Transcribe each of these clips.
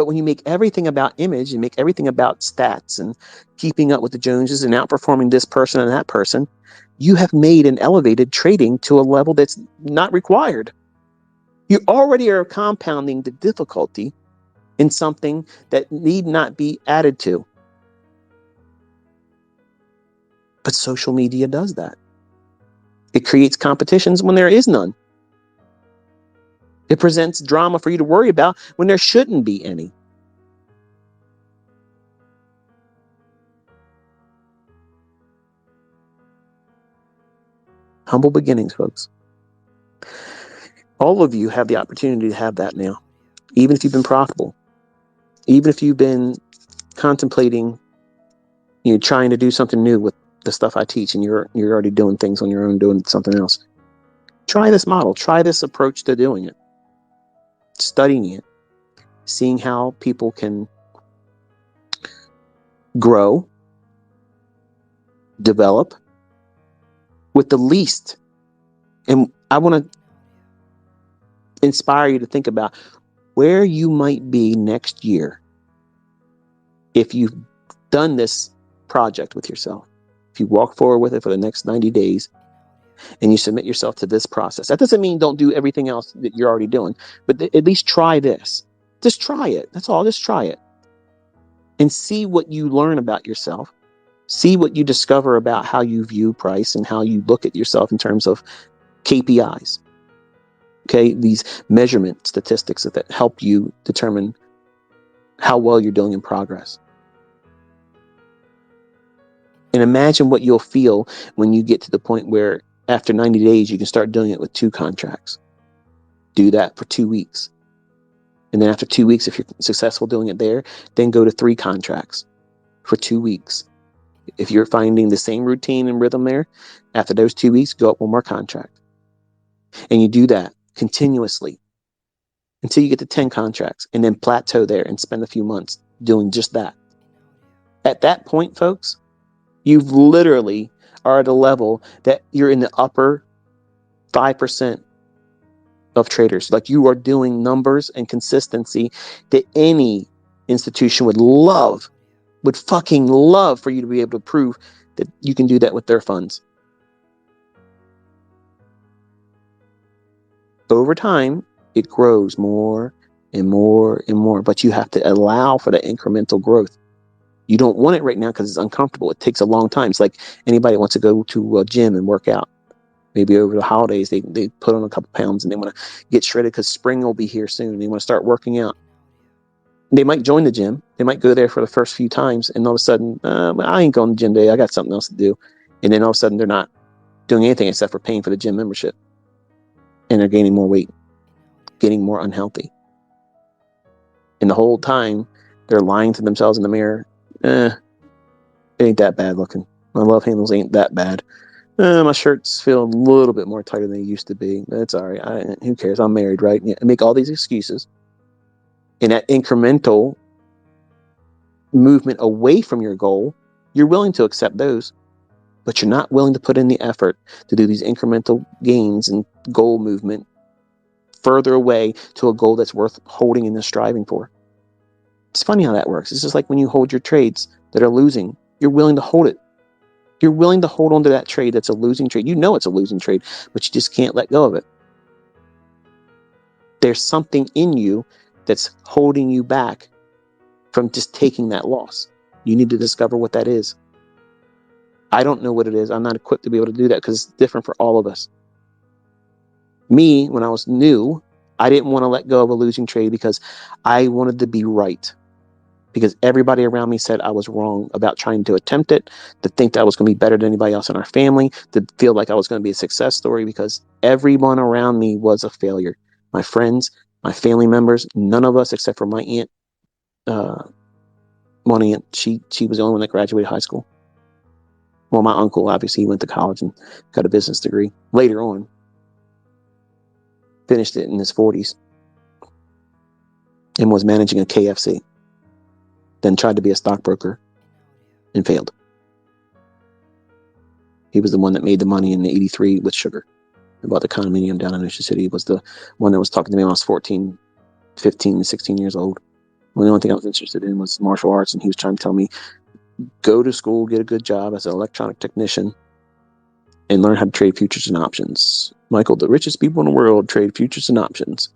But when you make everything about image and make everything about stats and keeping up with the Joneses and outperforming this person and that person, you have made and elevated trading to a level that's not required. You already are compounding the difficulty in something that need not be added to. But social media does that. It creates competitions when there is none. It presents drama for you to worry about when there shouldn't be any. Humble beginnings, folks. All of you have the opportunity to have that now, even if you've been profitable, even if you've been contemplating, trying to do something new with the stuff I teach, and you're already doing things on your own, doing something else. Try this model. Try this approach to doing it. Studying it, seeing how people can grow, develop with the least. And I want to inspire you to think about where you might be next year if you've done this project with yourself. If you walk forward with it for the next 90 days and you submit yourself to this process. That doesn't mean don't do everything else that you're already doing, but at least try this. Just try it. That's all. Just try it. And see what you learn about yourself. See what you discover about how you view price and how you look at yourself in terms of KPIs. Okay, these measurement statistics that help you determine how well you're doing in progress. And imagine what you'll feel when you get to the point where after 90 days, you can start doing it with 2 contracts. Do that for 2 weeks. And then after 2 weeks, if you're successful doing it there, then go to 3 contracts for 2 weeks. If you're finding the same routine and rhythm there, after those 2 weeks, go up 1 more contract. And you do that continuously until you get to 10 contracts and then plateau there and spend a few months doing just that. At that point, folks, you've literally are at a level that you're in the upper 5% of traders. Like, you are doing numbers and consistency that any institution would fucking love for you to be able to prove that you can do that with their funds. Over time, it grows more and more and more, but you have to allow for the incremental growth. You don't want it right now because it's uncomfortable. It takes a long time. It's like anybody wants to go to a gym and work out. Maybe over the holidays, they put on a couple pounds and they want to get shredded because spring will be here soon. They want to start working out. They might join the gym. They might go there for the first few times, and all of a sudden, I ain't going to the gym today. I got something else to do. And then all of a sudden, they're not doing anything except for paying for the gym membership. And they're gaining more weight, getting more unhealthy. And the whole time, they're lying to themselves in the mirror. It ain't that bad looking. My love handles ain't that bad. My shirts feel a little bit more tighter than they used to be. It's all right. Who cares? I'm married, right? Yeah, make all these excuses. And that incremental movement away from your goal, you're willing to accept those, but you're not willing to put in the effort to do these incremental gains and goal movement further away to a goal that's worth holding and striving for. It's funny how that works. It's just like when you hold your trades that are losing, you're willing to hold it. You're willing to hold on to that trade that's a losing trade. You know it's a losing trade, but you just can't let go of it. There's something in you that's holding you back from just taking that loss. You need to discover what that is. I don't know what it is. I'm not equipped to be able to do that because it's different for all of us. Me, when I was new, I didn't want to let go of a losing trade because I wanted to be right. Because everybody around me said I was wrong about trying to attempt it, to think that I was going to be better than anybody else in our family, to feel like I was going to be a success story, because everyone around me was a failure. My friends, my family members, none of us except for my aunt, one aunt, she was the only one that graduated high school. Well, my uncle, obviously, he went to college and got a business degree. Later on, finished it in his 40s and was managing a KFC. Then tried to be a stockbroker and failed. He was the one that made the money in the 83 with sugar. I bought the condominium down in Ocean City. He was the one that was talking to me when I was 14, 15, 16 years old. Well, the only thing I was interested in was martial arts, and he was trying to tell me, go to school, get a good job as an electronic technician, and learn how to trade futures and options. Michael, the richest people in the world trade futures and options.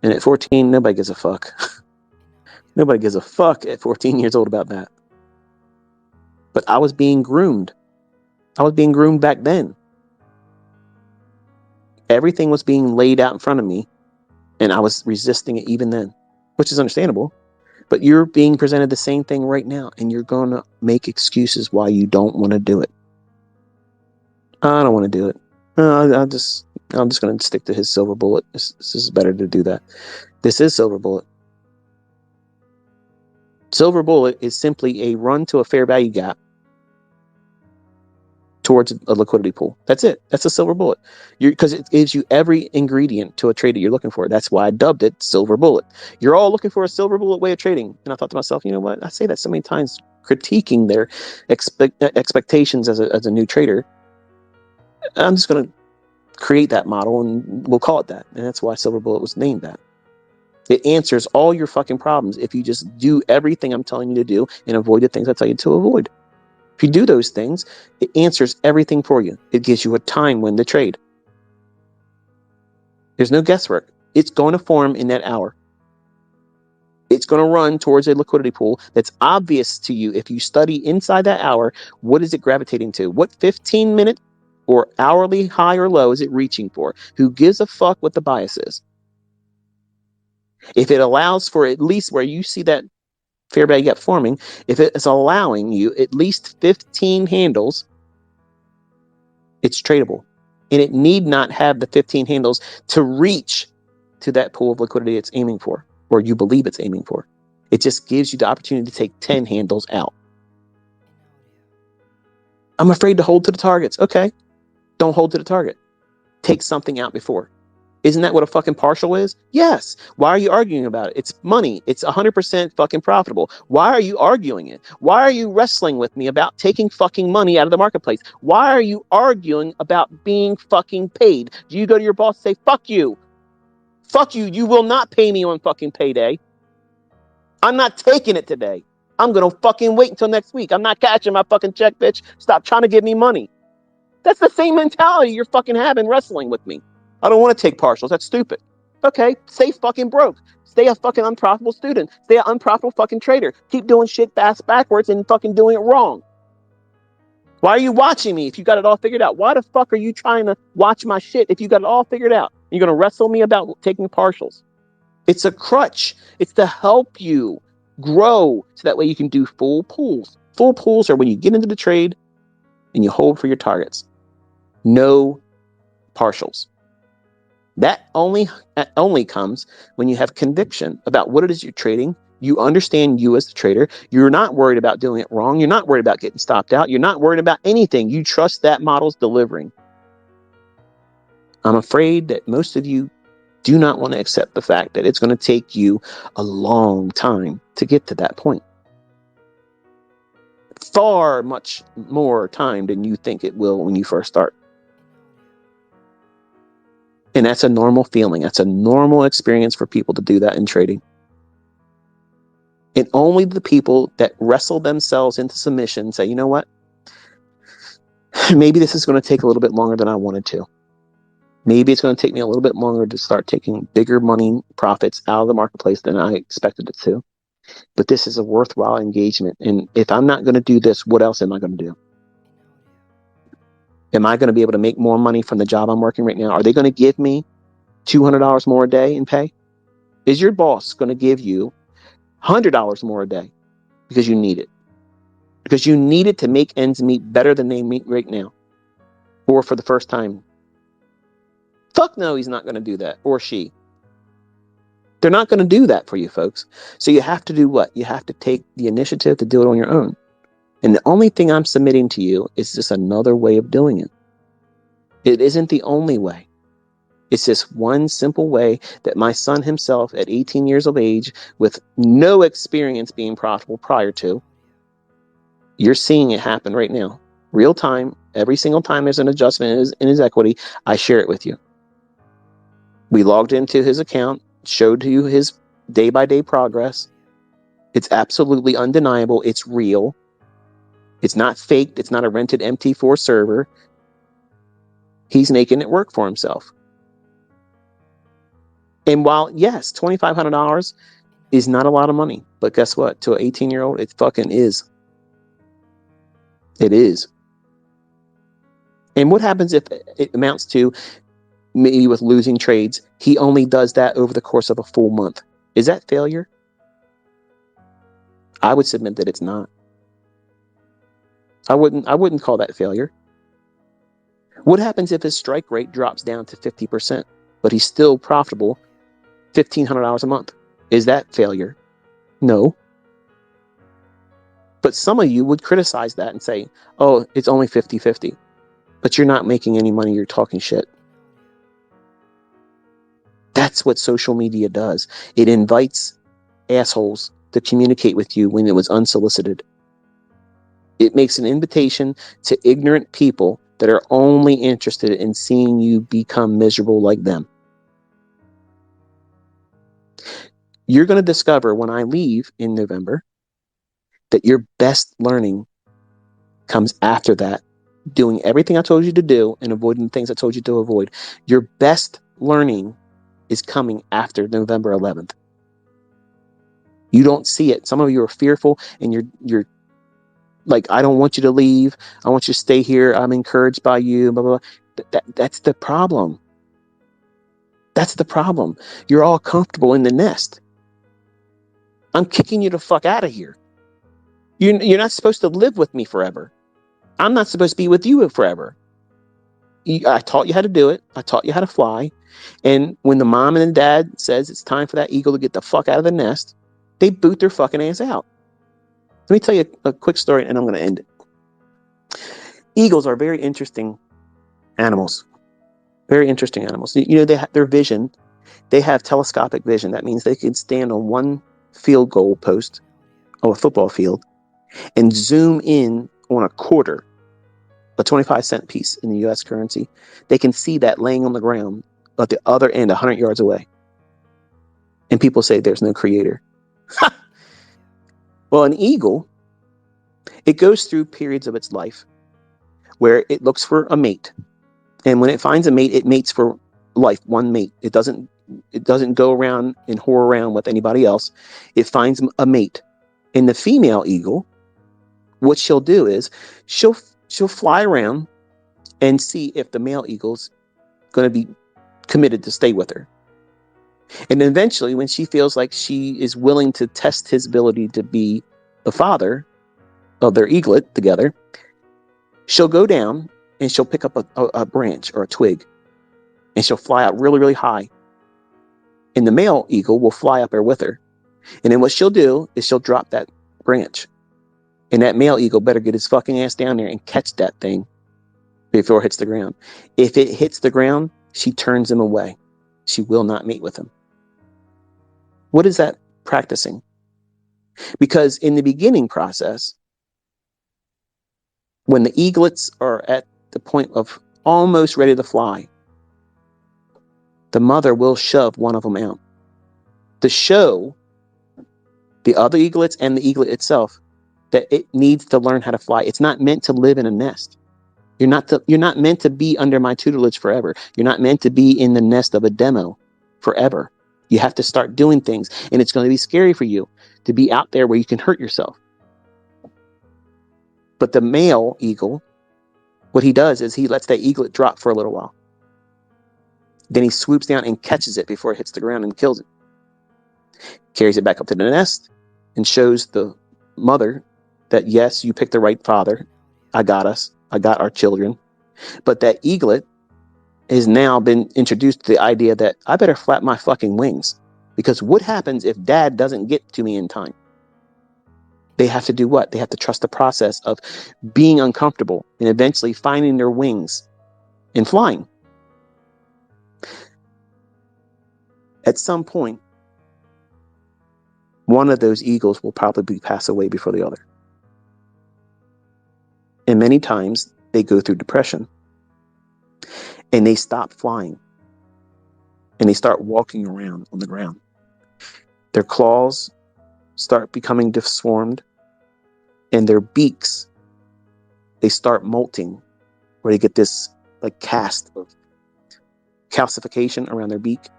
And at 14, nobody gives a fuck. Nobody gives a fuck at 14 years old about that. But I was being groomed. I was being groomed back then. Everything was being laid out in front of me, and I was resisting it even then, which is understandable. But you're being presented the same thing right now, and you're going to make excuses why you don't want to do it. I don't want to do it. I'm just going to stick to his silver bullet. This is better to do that. This is silver bullet. Silver bullet is simply a run to a fair value gap towards a liquidity pool. That's it. That's a silver bullet. Because it gives you every ingredient to a trade that you're looking for. That's why I dubbed it silver bullet. You're all looking for a silver bullet way of trading. And I thought to myself, you know what? I say that so many times, critiquing their expectations as a new trader. I'm just going to create that model and we'll call it that. And that's why silver bullet was named that. It answers all your fucking problems if you just do everything I'm telling you to do and avoid the things I tell you to avoid. If you do those things, it answers everything for you. It gives you a time when to trade. There's no guesswork. It's going to form in that hour. It's going to run towards a liquidity pool that's obvious to you if you study inside that hour. What is it gravitating to? What 15-minute or hourly high or low is it reaching for? Who gives a fuck what the bias is? If it allows for at least where you see that fair value gap forming, if it's allowing you at least 15 handles, it's tradable. And it need not have the 15 handles to reach to that pool of liquidity it's aiming for, or you believe it's aiming for. It just gives you the opportunity to take 10 handles out. I'm afraid to hold to the targets. Okay, don't hold to the target. Take something out before. Isn't that what a fucking partial is? Yes. Why are you arguing about it? It's money. It's 100% fucking profitable. Why are you arguing it? Why are you wrestling with me about taking fucking money out of the marketplace? Why are you arguing about being fucking paid? Do you go to your boss and say, fuck you? Fuck you. You will not pay me on fucking payday. I'm not taking it today. I'm going to fucking wait until next week. I'm not cashing my fucking check, bitch. Stop trying to give me money. That's the same mentality you're fucking having wrestling with me. I don't want to take partials. That's stupid. Okay, stay fucking broke. Stay a fucking unprofitable student. Stay an unprofitable fucking trader. Keep doing shit backwards and fucking doing it wrong. Why are you watching me if you got it all figured out? Why the fuck are you trying to watch my shit if you got it all figured out? You're going to wrestle me about taking partials. It's a crutch. It's to help you grow so that way you can do full pools. Full pools are when you get into the trade and you hold for your targets. No partials. That only comes when you have conviction about what it is you're trading. You understand you as the trader. You're not worried about doing it wrong. You're not worried about getting stopped out. You're not worried about anything. You trust that model's delivering. I'm afraid that most of you do not want to accept the fact that it's going to take you a long time to get to that point. Far much more time than you think it will when you first start. And that's a normal feeling. That's a normal experience for people to do that in trading. And only the people that wrestle themselves into submission say, you know what? Maybe this is going to take a little bit longer than I wanted to. Maybe it's going to take me a little bit longer to start taking bigger money profits out of the marketplace than I expected it to. But this is a worthwhile engagement. And if I'm not going to do this, what else am I going to do? Am I going to be able to make more money from the job I'm working right now? Are they going to give me $200 more a day in pay? Is your boss going to give you $100 more a day because you need it? Because you need it to make ends meet better than they meet right now, or for the first time? Fuck no, he's not going to do that, or she. They're not going to do that for you, folks. So you have to do what? You have to take the initiative to do it on your own. And the only thing I'm submitting to you is just another way of doing it. It isn't the only way. It's just one simple way that my son himself at 18 years of age, with no experience being profitable prior to, you're seeing it happen right now. Real time, every single time there's an adjustment in his equity, I share it with you. We logged into his account, showed you his day-by-day progress, It's absolutely undeniable. It's real. It's not faked. It's not a rented MT4 server. He's making it work for himself. And while, yes, $2,500 is not a lot of money, but guess what? To an 18-year-old, it fucking is. It is. And what happens if it amounts to, maybe with losing trades, he only does that over the course of a full month? Is that failure? I would submit that it's not. I wouldn't call that failure. What happens if his strike rate drops down to 50%, but he's still profitable $1,500 a month? Is that failure? No. But some of you would criticize that and say, oh, it's only 50-50. But you're not making any money. You're talking shit. That's what social media does. It invites assholes to communicate with you when it was unsolicited. It makes an invitation to ignorant people that are only interested in seeing you become miserable like them. You're going to discover when I leave in November that your best learning comes after that, doing everything I told you to do and avoiding the things I told you to avoid. Your best learning is coming after November 11th. You don't see it. Some of you are fearful and you're like, I don't want you to leave. I want you to stay here. I'm encouraged by you, blah, blah, blah. That's the problem. That's the problem. You're all comfortable in the nest. I'm kicking you the fuck out of here. You're not supposed to live with me forever. I'm not supposed to be with you forever. I taught you how to do it. I taught you how to fly. And when the mom and the dad says it's time for that eagle to get the fuck out of the nest, they boot their fucking ass out. Let me tell you a quick story and I'm going to end it. Eagles are very interesting animals. Very interesting animals. You know, their vision, they have telescopic vision. That means they can stand on one field goal post of a football field and zoom in on a quarter, a 25-cent piece in the US currency. They can see that laying on the ground at the other end, 100 yards away. And people say there's no creator. Well, an eagle, it goes through periods of its life where it looks for a mate. And when it finds a mate, it mates for life, one mate. It doesn't go around and whore around with anybody else. It finds a mate. And the female eagle, what she'll do is she'll fly around and see if the male eagle's going to be committed to stay with her. And eventually, when she feels like she is willing to test his ability to be the father of their eaglet together, she'll go down and she'll pick up a branch or a twig and she'll fly out really, really high. And the male eagle will fly up there with her. And then what she'll do is she'll drop that branch. And that male eagle better get his fucking ass down there and catch that thing before it hits the ground. If it hits the ground, she turns him away. She will not mate with him. What is that practicing? Because in the beginning process, when the eaglets are at the point of almost ready to fly, the mother will shove one of them out to show the other eaglets and the eaglet itself that it needs to learn how to fly. It's not meant to live in a nest. You're not meant to be under my tutelage forever. You're not meant to be in the nest of a demo forever. You have to start doing things, and it's going to be scary for you to be out there where you can hurt yourself. But the male eagle, what he does is he lets that eaglet drop for a little while. Then he swoops down and catches it before it hits the ground and kills it. Carries it back up to the nest and shows the mother that, yes, you picked the right father. I got us. I got our children. But that eaglet has now been introduced to the idea that I better flap my fucking wings, because what happens if dad doesn't get to me in time? They have to do what? They have to trust the process of being uncomfortable and eventually finding their wings and flying. At some point, one of those eagles will probably pass away before the other. And many times they go through depression and they stop flying and they start walking around on the ground. Their claws start becoming disformed, and their beaks, they start molting, where they get this like cast of calcification around their beak.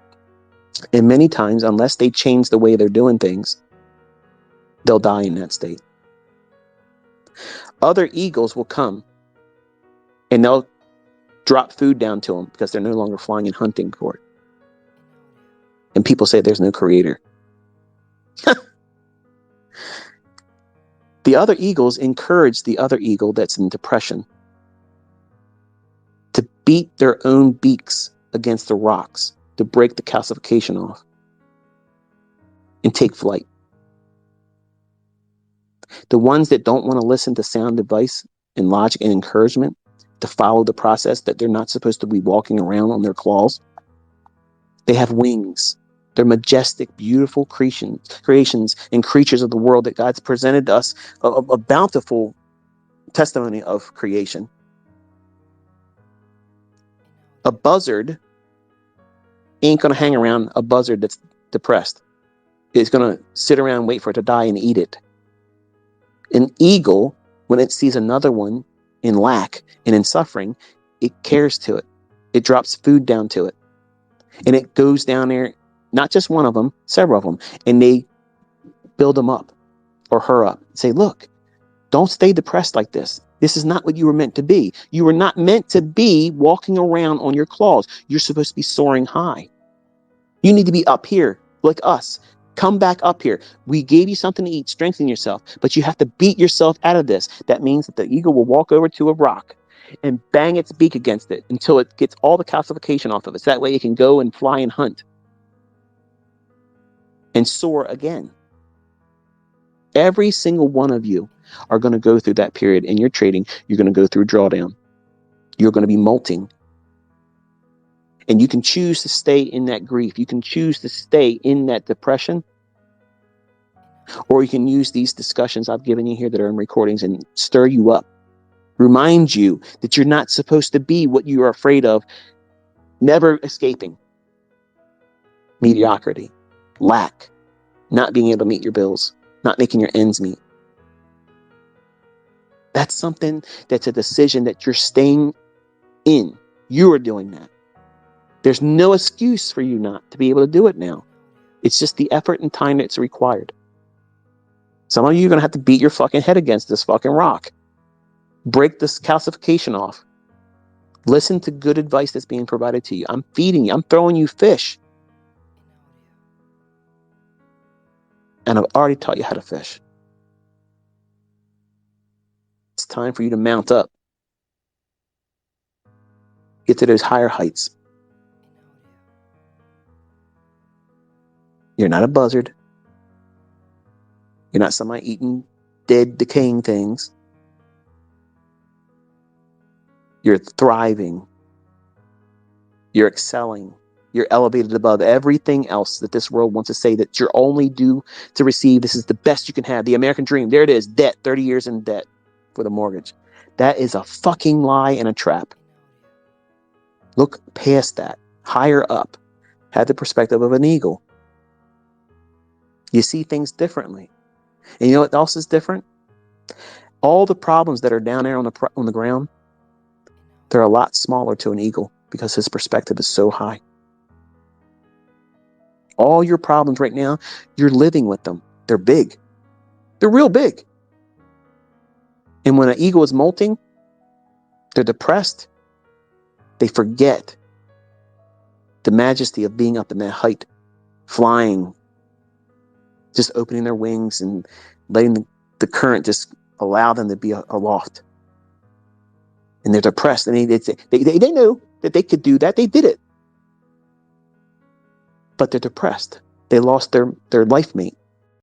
And many times, unless they change the way they're doing things, they'll die in that state. Other eagles will come and they'll drop food down to them because they're no longer flying and hunting for it. And people say there's no creator. The other eagles encourage the other eagle that's in depression to beat their own beaks against the rocks to break the calcification off and take flight. The ones that don't want to listen to sound advice and logic and encouragement to follow the process, that they're not supposed to be walking around on their claws, they have wings. They're majestic, beautiful creations and creatures of the world that God's presented us a bountiful testimony of creation. A buzzard ain't going to hang around a buzzard that's depressed. It's going to sit around and wait for it to die and eat it. An eagle, when it sees another one in lack and in suffering, it cares to it. It drops food down to it. And it goes down there, not just one of them, several of them, and they build them up or her up. Say, look, don't stay depressed like this. This is not what you were meant to be. You were not meant to be walking around on your claws. You're supposed to be soaring high. You need to be up here like us. Come back up here. We gave you something to eat, strengthen yourself, but you have to beat yourself out of this. That means that the eagle will walk over to a rock and bang its beak against it until it gets all the calcification off of it. So that way it can go and fly and hunt and soar again. Every single one of you are going to go through that period in your trading. You're going to go through drawdown. You're going to be molting. And you can choose to stay in that grief. You can choose to stay in that depression. Or you can use these discussions I've given you here that are in recordings and stir you up. Remind you that you're not supposed to be what you are afraid of, never escaping. Mediocrity, lack, not being able to meet your bills, not making your ends meet. That's something that's a decision that you're staying in. You are doing that. There's no excuse for you not to be able to do it now. It's just the effort and time that's required. Some of you are going to have to beat your fucking head against this fucking rock. Break this calcification off. Listen to good advice that's being provided to you. I'm feeding you. I'm throwing you fish. And I've already taught you how to fish. It's time for you to mount up. Get to those higher heights. You're not a buzzard. You're not somebody eating dead, decaying things. You're thriving. You're excelling. You're elevated above everything else that this world wants to say that you're only due to receive. This is the best you can have. The American dream. There it is. Debt. 30 years in debt for the mortgage. That is a fucking lie and a trap. Look past that. Higher up. Have the perspective of an eagle. You see things differently. And you know what else is different? All the problems that are down there on the ground, they're a lot smaller to an eagle because his perspective is so high. All your problems right now, you're living with them. They're big. They're real big. And when an eagle is molting, they're depressed. They forget the majesty of being up in that height, flying, just opening their wings and letting the current just allow them to be aloft. And they're depressed. And they know that they could do that. They did it. But they're depressed. They lost their life mate.